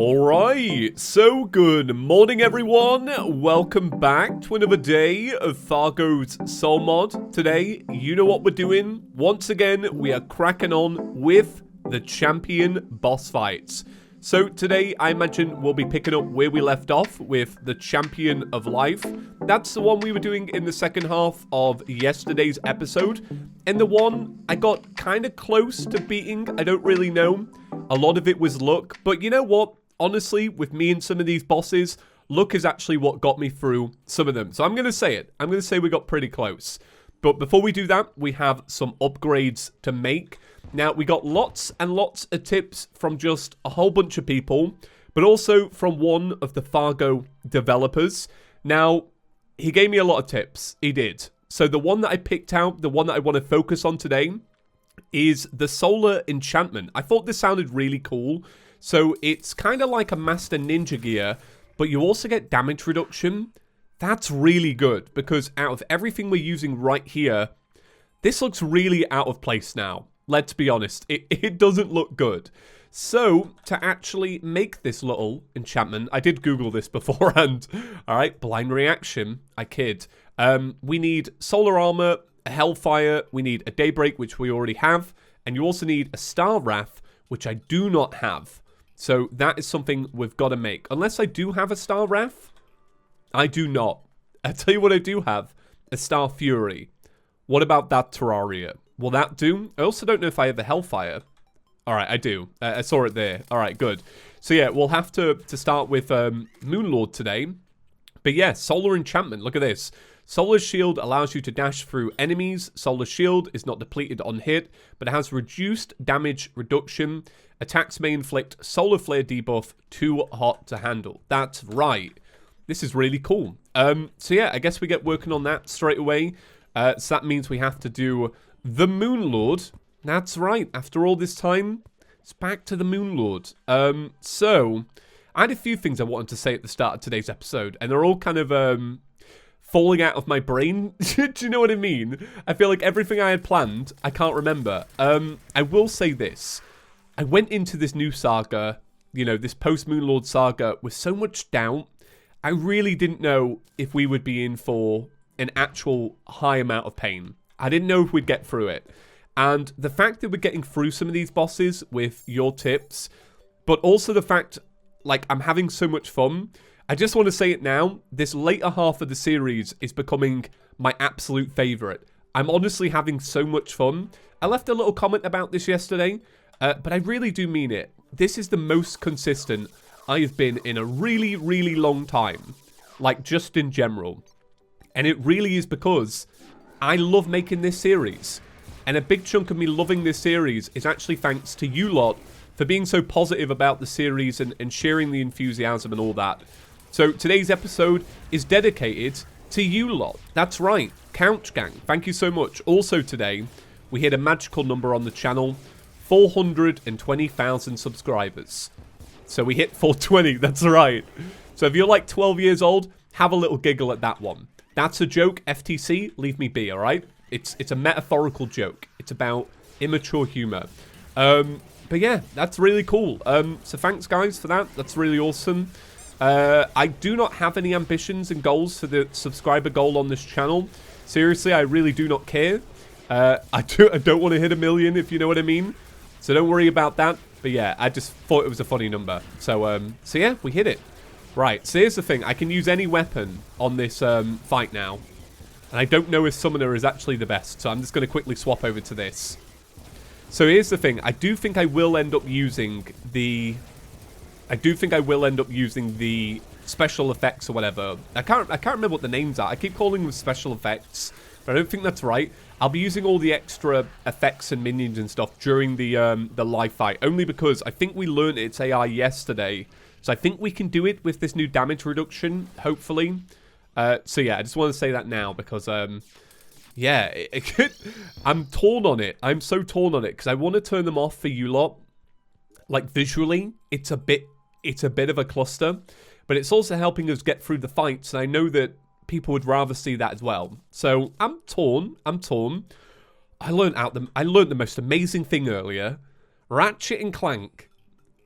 Alright, so good morning everyone, welcome back to another day of Fargo's Soul Mod. Today, you know what we're doing, once again we are cracking on with the champion boss fights. So today, I imagine we'll be picking up where we left off with the Champion of Life. That's the one we were doing in the second half of yesterday's episode. And the one I got kind of close to beating, I don't really know. A lot of it was luck, but you know what? Honestly, with me and some of these bosses, luck is actually what got me through some of them. So I'm going to say it. I'm going to say we got pretty close. But before we do that, we have some upgrades to make. Now, we got lots and lots of tips from just a whole bunch of people, but also from one of the Fargo developers. Now, he gave me a lot of tips. He did. So the one that I picked out, the one that I want to focus on today, is the solar enchantment. I thought this sounded really cool. So it's kind of like a master ninja gear, but you also get damage reduction. That's really good because out of everything we're using right here, this looks really out of place now. Let's be honest, it doesn't look good. So, to actually make this little enchantment, I did Google this beforehand. Alright, blind reaction, I kid. We need solar armor, a hellfire, we need a daybreak, which we already have, and you also need a star wrath, which I do not have. So, that is something we've got to make. Unless I do have a star wrath, I do not. I'll tell you what I do have, a star fury. What about that Terraria? Will that do? I also don't know if I have the Hellfire. Alright, I do. I saw it there. Alright, good. So yeah, we'll have to start with Moonlord today. But yeah, Solar Enchantment. Look at this. Solar Shield allows you to dash through enemies. Solar Shield is not depleted on hit, but it has reduced damage reduction. Attacks may inflict Solar Flare debuff, too hot to handle. That's right. This is really cool. So yeah, I guess we get working on that straight away. So that means we have to do the Moonlord. That's right. After all this time, it's back to the Moonlord. So, I had a few things I wanted to say at the start of today's episode, and they're all kind of falling out of my brain. Do you know what I mean? I feel like everything I had planned, I can't remember. I will say this. I went into this new saga, you know, this post-Moonlord saga, with so much doubt. I really didn't know if we would be in for an actual high amount of pain. I didn't know if we'd get through it. And the fact that we're getting through some of these bosses with your tips, but also the fact, like, I'm having so much fun. I just want to say it now. This later half of the series is becoming my absolute favorite. I'm honestly having so much fun. I left a little comment about this yesterday, but I really do mean it. This is the most consistent I've been in a really, really long time. Like, just in general. And it really is because I love making this series. And a big chunk of me loving this series is actually thanks to you lot for being so positive about the series and sharing the enthusiasm and all that. So today's episode is dedicated to you lot. That's right, Couch Gang. Thank you so much. Also today, we hit a magical number on the channel, 420,000 subscribers. So we hit 420, that's right. So if you're like 12 years old, have a little giggle at that one. That's a joke, FTC, leave me be, alright? It's a metaphorical joke. It's about immature humor. But yeah, that's really cool. So thanks, guys, for that. That's really awesome. I do not have any ambitions and goals for the subscriber goal on this channel. Seriously, I really do not care. I don't want to hit 1 million, if you know what I mean. So don't worry about that. But yeah, I just thought it was a funny number. So yeah, we hit it. Right, so here's the thing. I can use any weapon on this fight now. And I don't know if Summoner is actually the best. So I'm just going to quickly swap over to this. So here's the thing. I do think I will end up using the... special effects or whatever. I can't remember what the names are. I keep calling them special effects. But I don't think that's right. I'll be using all the extra effects and minions and stuff during the live fight. Only because I think we learned its AI yesterday. So I think we can do it with this new damage reduction, hopefully. So yeah, I just want to say that now because, yeah, I'm torn on it. I'm so torn on it because I want to turn them off for you lot. Like visually, it's a bit of a cluster, but it's also helping us get through the fights. And I know that people would rather see that as well. So I'm torn. I learned the most amazing thing earlier. Ratchet and Clank.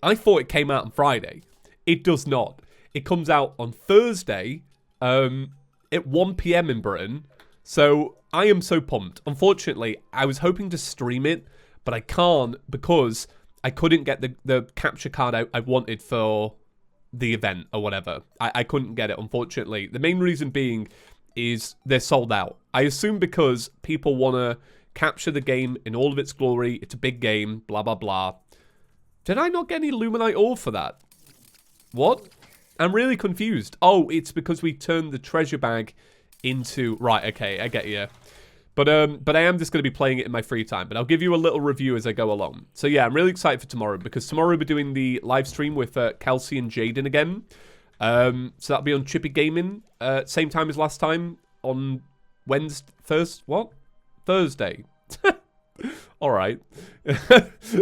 I thought it came out on Friday. It does not. It comes out on Thursday at 1 p.m. in Britain. So I am so pumped. Unfortunately, I was hoping to stream it, but I can't because I couldn't get the capture card I wanted for the event or whatever. I couldn't get it, unfortunately. The main reason being is they're sold out. I assume because people want to capture the game in all of its glory. It's a big game, blah, blah, blah. Did I not get any Luminite ore for that? What? I'm really confused. Oh, it's because we turned the treasure bag into... Right, okay, I get you. But I am just going to be playing it in my free time. But I'll give you a little review as I go along. So yeah, I'm really excited for tomorrow. Because tomorrow we're doing the live stream with Kelsey and Jaden again. So that'll be on Chippy Gaming. Same time as last time. On Thursday. Alright.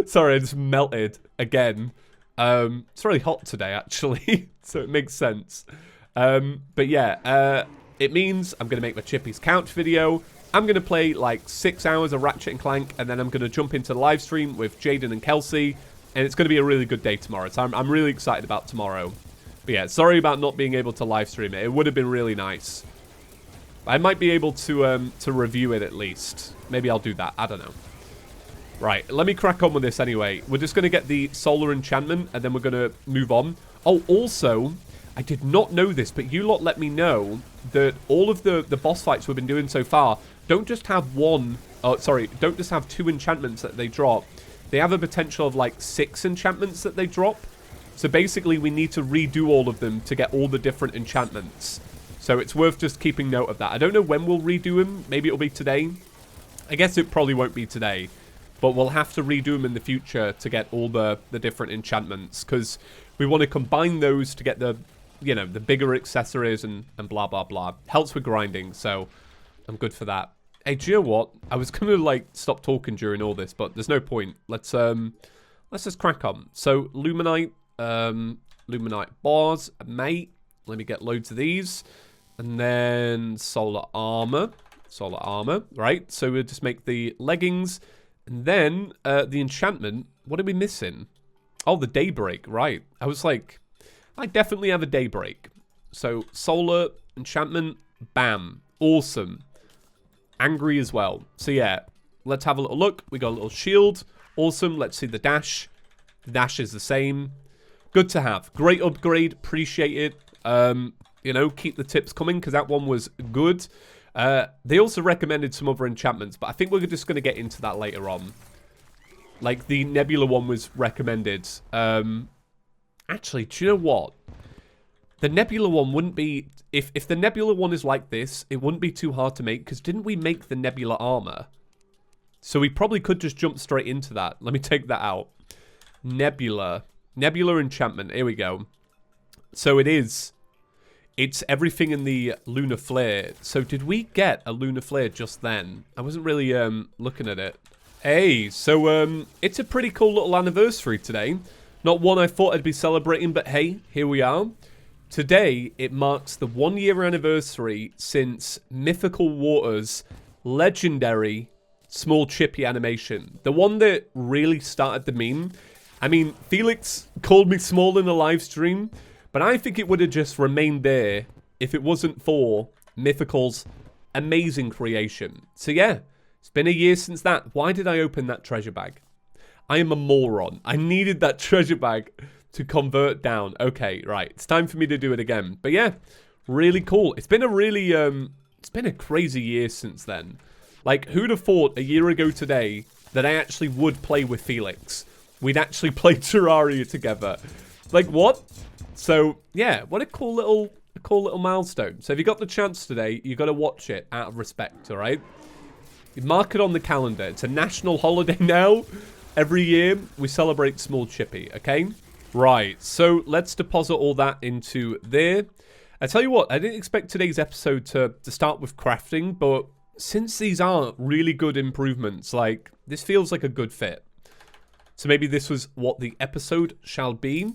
Sorry, I just melted again. It's really hot today, actually. So it makes sense. But yeah, it means I'm going to make my ChippysCouch video. I'm going to play like 6 hours of Ratchet & Clank, and then I'm going to jump into the live stream with Jaden and Kelsey, and it's going to be a really good day tomorrow. So I'm really excited about tomorrow. But yeah, sorry about not being able to live stream it. It would have been really nice. I might be able to review it at least. Maybe I'll do that. I don't know. Right, let me crack on with this anyway. We're just going to get the solar enchantment, and then we're going to move on. Oh, also, I did not know this, but you lot let me know that all of the boss fights we've been doing so far don't just have don't just have 2 enchantments that they drop. They have a potential of like 6 enchantments that they drop. So basically, we need to redo all of them to get all the different enchantments. So it's worth just keeping note of that. I don't know when we'll redo them. Maybe it'll be today. I guess it probably won't be today. But we'll have to redo them in the future to get all the different enchantments. Because we want to combine those to get the, you know, the bigger accessories and blah, blah, blah. Helps with grinding, so I'm good for that. Hey, do you know what? I was going to, like, stop talking during all this, but there's no point. Let's just crack on. So, Luminite bars, mate. Let me get loads of these. And then solar armor. Right? So we'll just make the leggings. And then the enchantment. What are we missing? Oh, the daybreak. Right. I was like, I definitely have a daybreak. So solar enchantment. Bam. Awesome. Angry as well. So yeah, let's have a little look. We got a little shield. Awesome. Let's see the dash. The dash is the same. Good to have. Great upgrade. Appreciate it. You know, keep the tips coming because that one was good. They also recommended some other enchantments, but I think we're just going to get into that later on. Like, the Nebula one was recommended. Actually, do you know what? The Nebula one wouldn't be... If the Nebula one is like this, it wouldn't be too hard to make, because didn't we make the Nebula armor? So we probably could just jump straight into that. Let me take that out. Nebula enchantment. Here we go. So it is... It's everything in the lunar flare. So did we get a lunar flare just then? I wasn't really looking at it. Hey, so it's a pretty cool little anniversary today. Not one I thought I'd be celebrating, but hey, here we are. Today, it marks the 1-year anniversary since Mythical Waters' legendary small chippy animation. The one that really started the meme. I mean, Felix called me small in the live stream, but I think it would have just remained there if it wasn't for Mythical's amazing creation. So yeah, it's been a year since that. Why did I open that treasure bag? I am a moron. I needed that treasure bag to convert down. Okay, right. It's time for me to do it again. But yeah, really cool. It's been a really, it's been a crazy year since then. Like, who'd have thought a year ago today that I actually would play with Felix? We'd actually play Terraria together. Like, what? So, yeah, what a cool little milestone. So if you got the chance today, you got to watch it out of respect, all right? You mark it on the calendar. It's a national holiday now. Every year, we celebrate Small Chippy, okay? Right, so let's deposit all that into there. I tell you what, I didn't expect today's episode to start with crafting, but since these are really good improvements, like, this feels like a good fit. So maybe this was what the episode shall be.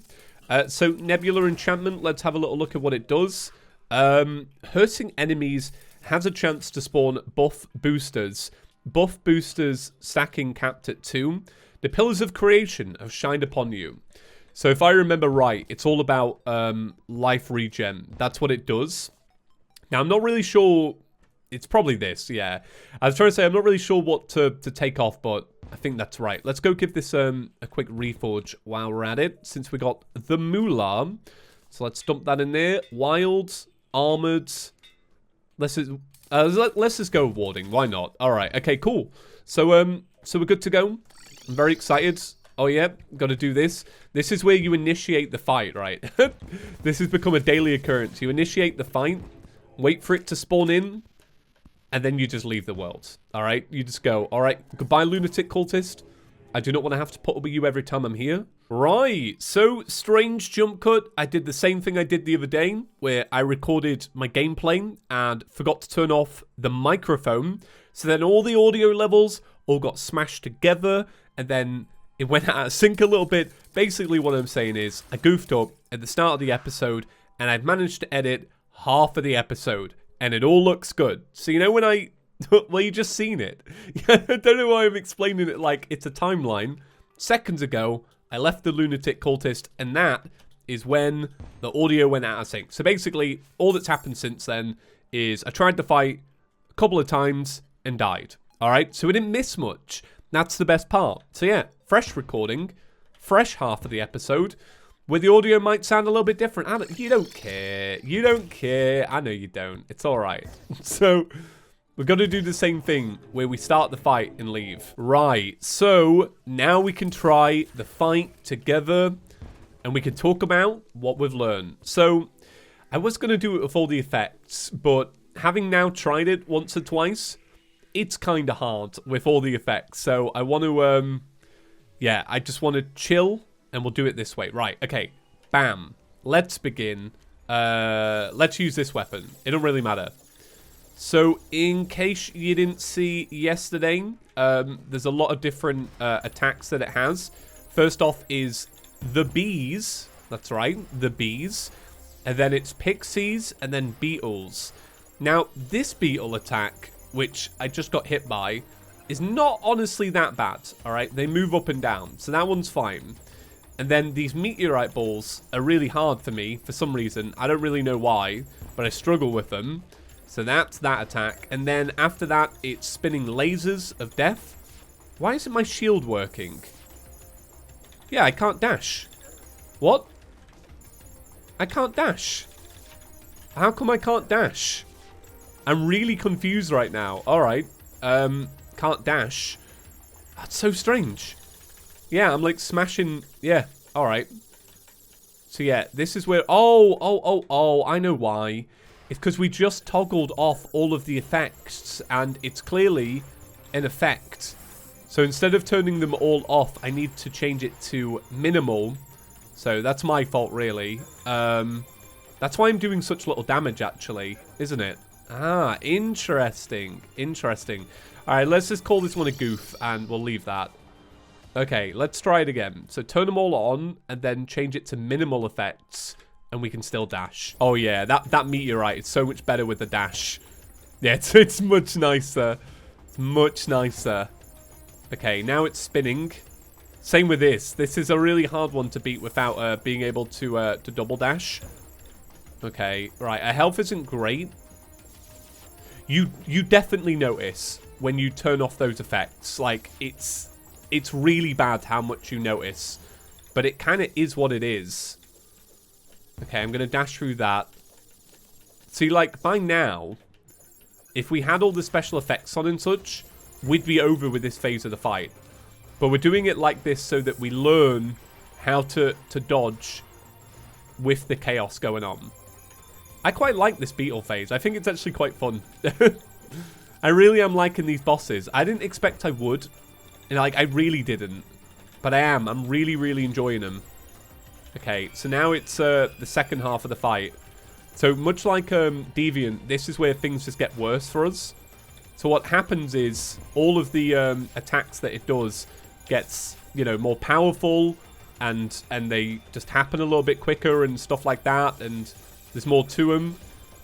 So Nebula enchantment, let's have a little look at what it does. Hurting enemies has a chance to spawn buff boosters. Buff boosters stacking capped at 2. The pillars of creation have shined upon you. So if I remember right, it's all about life regen. That's what it does. Now, I'm not really sure. It's probably this, yeah. I was trying to say I'm not really sure what to take off, but I think that's right. Let's go give this a quick reforge while we're at it, since we got the moolah. So let's dump that in there. Wild, armored. Let's just go with warding. Why not? All right. Okay, cool. So we're good to go. I'm very excited. Oh yeah, got to do this. This is where you initiate the fight, right? This has become a daily occurrence. You initiate the fight, wait for it to spawn in, and then you just leave the world. All right? You just go, all right, goodbye, lunatic cultist. I do not want to have to put up with you every time I'm here. Right, so strange jump cut. I did the same thing I did the other day, where I recorded my gameplay and forgot to turn off the microphone. So then all the audio levels all got smashed together, and then it went out of sync a little bit. Basically, what I'm saying is I goofed up at the start of the episode, and I've managed to edit half of the episode, and it all looks good. So, you know, when well, you just seen it. I don't know why I'm explaining it like it's a timeline. Seconds ago, I left the lunatic cultist, and that is when the audio went out of sync. So basically, all that's happened since then is I tried to fight a couple of times and died. All right, so we didn't miss much. That's the best part. So yeah, fresh recording, fresh half of the episode, where the audio might sound a little bit different. You don't care. You don't care. I know you don't. It's all right. So we're going to do the same thing where we start the fight and leave. Right. So now we can try the fight together and we can talk about what we've learned. So I was going to do it with all the effects, but having now tried it once or twice, it's kind of hard with all the effects. So I want to, yeah, I just want to chill and we'll do it this way. Right. Okay. Bam. Let's begin. Let's use this weapon. It don't really matter. So in case you didn't see yesterday, there's a lot of different attacks that it has. First off is the bees. That's right. The bees. And then it's pixies and then beetles. Now, this beetle attack, which I just got hit by, is not honestly that bad, all right? They move up and down, so that one's fine. And then these meteorite balls are really hard for me for some reason. I don't really know why, but I struggle with them. So that's that attack. And then after that, it's spinning lasers of death. Why isn't my shield working? Yeah, I can't dash. What? I can't dash. How come I can't dash? I'm really confused right now. All right. Can't dash. That's so strange. Yeah, I'm like smashing. Yeah. All right. So yeah, this is where. Oh, I know why. It's because we just toggled off all of the effects and it's clearly an effect. So instead of turning them all off, I need to change it to minimal. So that's my fault, really. That's why I'm doing such little damage, actually, isn't it? Ah, interesting. Interesting. All right, let's just call this one a goof, and we'll leave that. Okay, let's try it again. So turn them all on, and then change it to minimal effects, and we can still dash. Oh, yeah, that meteorite is so much better with the dash. Yeah, it's much nicer. It's much nicer. Okay, now it's spinning. Same with this. This is a really hard one to beat without being able to double dash. Okay, right. Our health isn't great. You definitely notice when you turn off those effects. Like, it's really bad how much you notice. But it kind of is what it is. Okay, I'm going to dash through that. See, like, by now, if we had all the special effects on and such, we'd be over with this phase of the fight. But we're doing it like this so that we learn how to dodge with the chaos going on. I quite like this beetle phase. I think it's actually quite fun. I really am liking these bosses. I didn't expect I would. And like, I really didn't. But I am. I'm really, really enjoying them. Okay, so now it's the second half of the fight. So much like Deviant, this is where things just get worse for us. So what happens is all of the attacks that it does gets, you know, more powerful, and they just happen a little bit quicker and stuff like that, and there's more to them.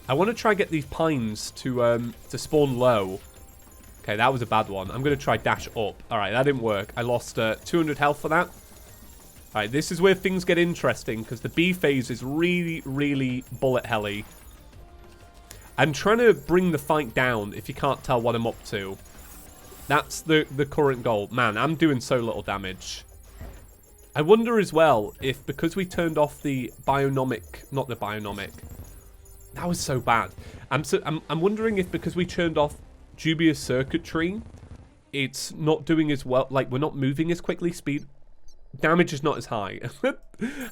I want to try get these pines to spawn low. Okay, that was a bad one. I'm going to try dash up. All right, that didn't work. I lost 200 health for that. Alright, this is where things get interesting, because the B phase is really, really bullet helly. I'm trying to bring the fight down, if you can't tell what I'm up to. That's the current goal. Man, I'm doing so little damage. I wonder as well if, because we turned off the bionomic... Not the bionomic. That was so bad. I'm wondering if, because we turned off dubious circuitry, it's not doing as well. Like, we're not moving as quickly. Damage is not as high.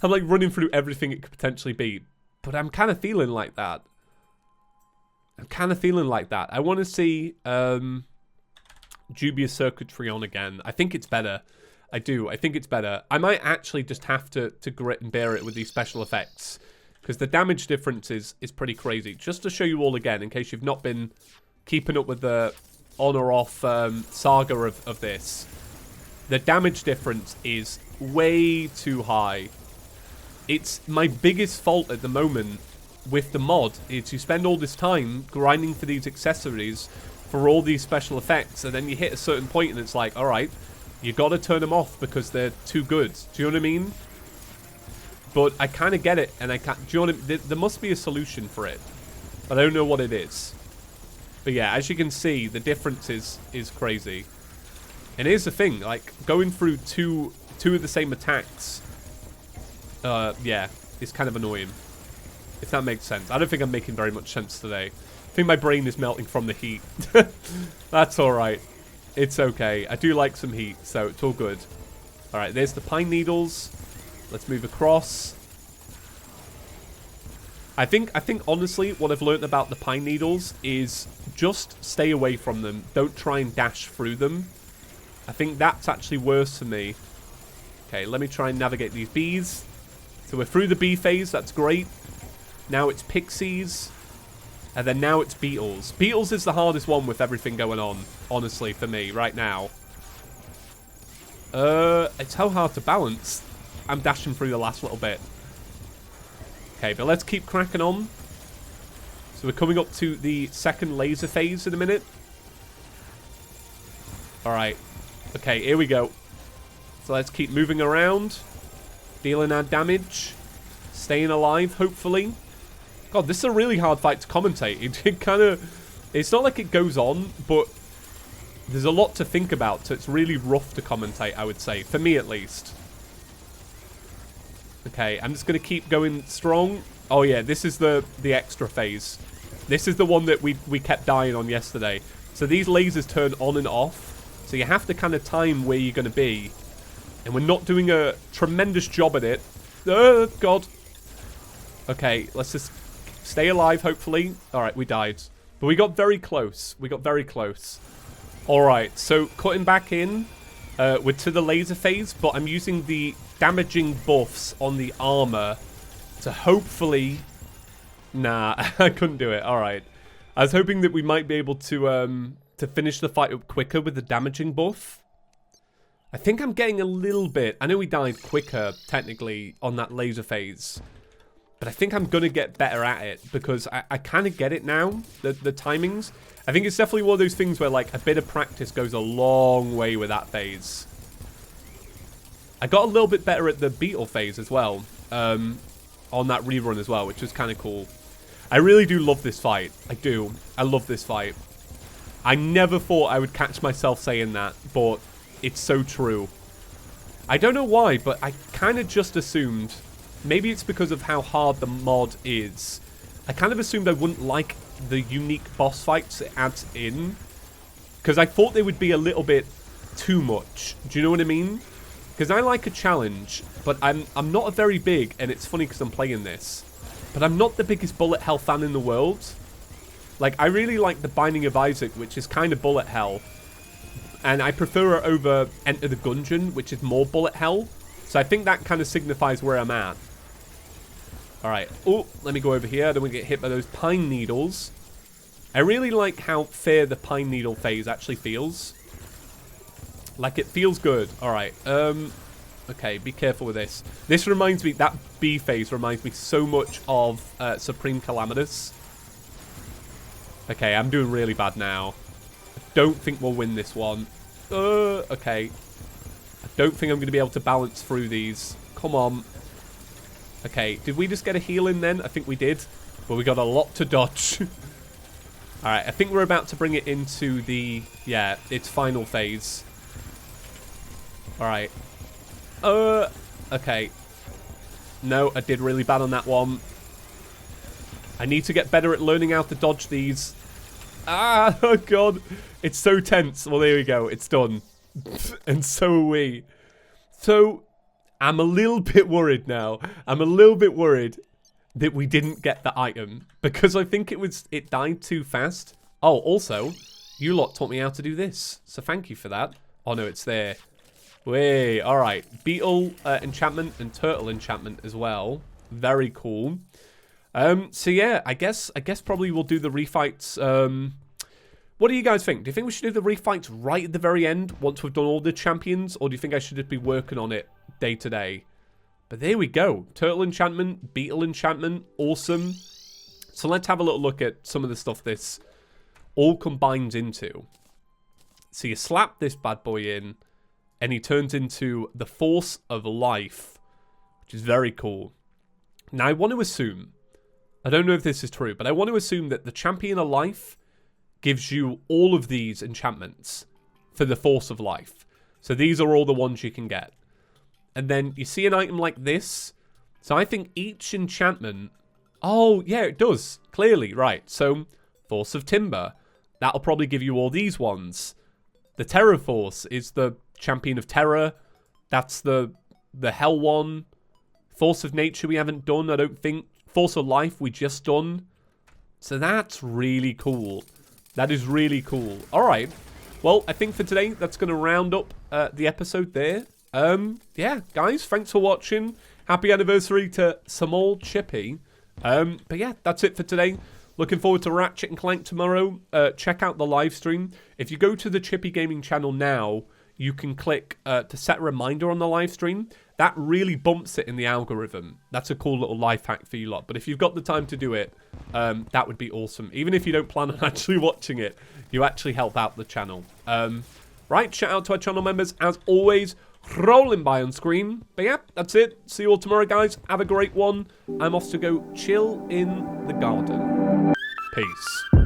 I'm like running through everything it could potentially be. But I'm kind of feeling like that. I want to see dubious circuitry on again. I think it's better. I do. I think it's better. I might actually just have to grit and bear it with these special effects. Because the damage difference is pretty crazy. Just to show you all again, in case you've not been keeping up with the on or off saga of this. The damage difference is way too high. It's my biggest fault at the moment with the mod is you spend all this time grinding for these accessories for all these special effects, and then you hit a certain point and it's like, alright, you gotta turn them off because they're too good. Do you know what I mean? But I kind of get it, and I can't... Do you know what I mean? There must be a solution for it, but I don't know what it is. But yeah, as you can see, the difference is crazy. And here's the thing, like, going through two of the same attacks, yeah, is kind of annoying. If that makes sense. I don't think I'm making very much sense today. I think my brain is melting from the heat. That's alright. It's okay. I do like some heat, so it's all good. Alright, there's the pine needles. Let's move across. I think honestly, what I've learned about the pine needles is just stay away from them. Don't try and dash through them. I think that's actually worse for me. Okay, let me try and navigate these bees. So we're through the bee phase. That's great. Now it's pixies. And then now it's beetles. Beetles is the hardest one with everything going on, honestly, for me, right now. It's so hard to balance. I'm dashing through the last little bit. Okay, but let's keep cracking on. So we're coming up to the second laser phase in a minute. Alright. Okay, here we go. So let's keep moving around. Dealing our damage. Staying alive, hopefully. God, this is a really hard fight to commentate. It kind of... It's not like it goes on, but there's a lot to think about, so it's really rough to commentate, I would say. For me, at least. Okay, I'm just going to keep going strong. Oh, yeah, this is the extra phase. This is the one that we kept dying on yesterday. So these lasers turn on and off. So you have to kind of time where you're going to be. And we're not doing a tremendous job at it. Oh, God. Okay, let's just stay alive, hopefully. Alright, we died. But we got very close. We got very close. Alright, so cutting back in. We're to the laser phase, but I'm using the damaging buffs on the armor to hopefully... Nah, I couldn't do it. Alright. I was hoping that we might be able to finish the fight up quicker with the damaging buff. I think I'm getting a little bit... I know we died quicker, technically, on that laser phase. But I think I'm going to get better at it because I kind of get it now, the timings. I think it's definitely one of those things where, like, a bit of practice goes a long way with that phase. I got a little bit better at the beetle phase as well, on that rerun as well, which was kind of cool. I really do love this fight. I do. I love this fight. I never thought I would catch myself saying that, but it's so true. I don't know why, but I kind of just assumed... Maybe it's because of how hard the mod is. I kind of assumed I wouldn't like the unique boss fights it adds in. Because I thought they would be a little bit too much. Do you know what I mean? Because I like a challenge, but I'm not a very big, and it's funny because I'm playing this, but I'm not the biggest bullet hell fan in the world. Like, I really like the Binding of Isaac, which is kind of bullet hell. And I prefer it over Enter the Gungeon, which is more bullet hell. So I think that kind of signifies where I'm at. Alright. Oh, let me go over here. I don't want to get hit by those pine needles. I really like how fair the pine needle phase actually feels. Like, it feels good. Alright. Okay, be careful with this. This reminds me, that B phase reminds me so much of Supreme Calamitous. Okay, I'm doing really bad now. I don't think we'll win this one. Okay. I don't think I'm going to be able to balance through these Come on. Okay, did we just get a heal in then? I think we did. But we got a lot to dodge. Alright, I think we're about to bring it into the... Yeah, its final phase. Alright. Okay. No, I did really bad on that one. I need to get better at learning how to dodge these. Ah, oh god. It's so tense. Well, there we go. It's done. And so are we. So, I'm a little bit worried now. I'm a little bit worried that we didn't get the item. Because I think it died too fast. Oh, also, you lot taught me how to do this. So thank you for that. Oh no, it's there. Wait, alright. Beetle enchantment and turtle enchantment as well. Very cool. So yeah, I guess probably we'll do the refights. What do you guys think? Do you think we should do the refights right at the very end once we've done all the champions? Or do you think I should just be working on it day to day? But there we go. Turtle enchantment, beetle enchantment, awesome. So let's have a little look at some of the stuff this all combines into. So you slap this bad boy in, and he turns into the force of life, which is very cool. Now I want to assume, I don't know if this is true, but I want to assume that the champion of life gives you all of these enchantments for the force of life. So these are all the ones you can get. And then you see an item like this. So I think each enchantment... Oh, yeah, it does. Clearly, right. So, Force of Timber. That'll probably give you all these ones. The Terror Force is the Champion of Terror. That's the Hell one. Force of Nature we haven't done, I don't think. Force of Life we just done. So that's really cool. That is really cool. All right. Well, I think for today, that's going to round up the episode there. Yeah, guys, thanks for watching. Happy anniversary to Small Chippy. But yeah, that's it for today. Looking forward to Ratchet and Clank tomorrow. Check out the live stream. If you go to the Chippy Gaming channel now, you can click to set a reminder on the live stream. That really bumps it in the algorithm. That's a cool little life hack for you lot. But if you've got the time to do it, that would be awesome. Even if you don't plan on actually watching it, you actually help out the channel. Right, shout out to our channel members as always. Rolling by on screen. But yeah, that's it. See you all tomorrow, guys. Have a great one. I'm off to go chill in the garden. Peace.